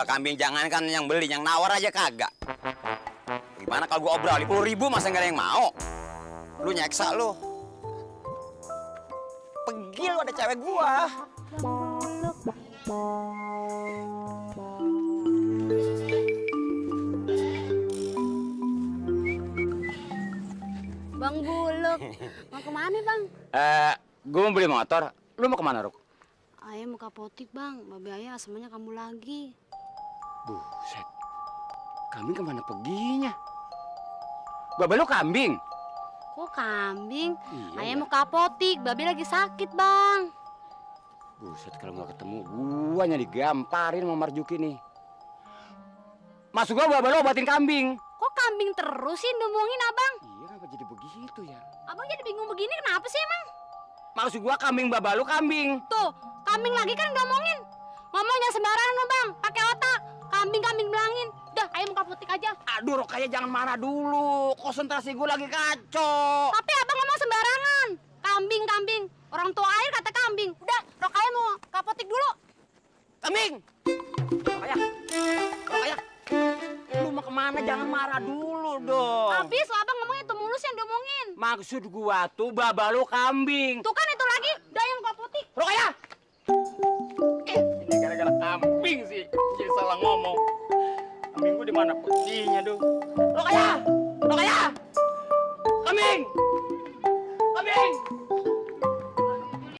jual kambing, jangankan yang beli, yang nawar aja kagak. Gimana kalau gua obrol 50.000 masa nggak ada yang mau? Lu nyeksa lu. Pegil ada cewek gua. Bang Buluk, mau kemana bang? Gua mau beli motor. Lu mau kemana, Ruk? Ayah mau ke apotik bang, babe ayah asmanya kamu lagi. Buset. Kambing kemana perginya? Babe lu kambing? Kok kambing? Iya, Ayah ya. mau ke apotik, babe lagi sakit bang. Buset, kalau nggak ketemu gua nya digamparin sama Marjuki nih. Masuk gua babe lu obatin kambing. Kok kambing terus sih ngomongin abang? Iya, kenapa jadi begitu ya? Abang jadi bingung begini kenapa sih emang? Maksud gua kambing baba lu kambing. Tuh, kambing lagi kan ngomongin. Ngomongnya sembarangan lo bang, pakai otak. Kambing belangin. Udah, ayah mau ke apotik aja. Aduh, Rokaya jangan marah dulu. Konsentrasi gua lagi kacau. Tapi abang ngomong sembarangan. Kambing. Orang tua air kata kambing. Udah, Rokaya mau ke apotik dulu. Kambing. Rokaya. Lu mau kemana? Jangan marah dulu dong. Habis lo abang ngomongnya itu mulus yang diomongin. Maksud gua tuh baba lu kambing. Tuh kan itu lagi, udah yang ke apotik. Rokaya. Ini gara-gara kambing sih. Jadi salah ngomong. Kambing gua di mana perginya, Rokaya. Kambing.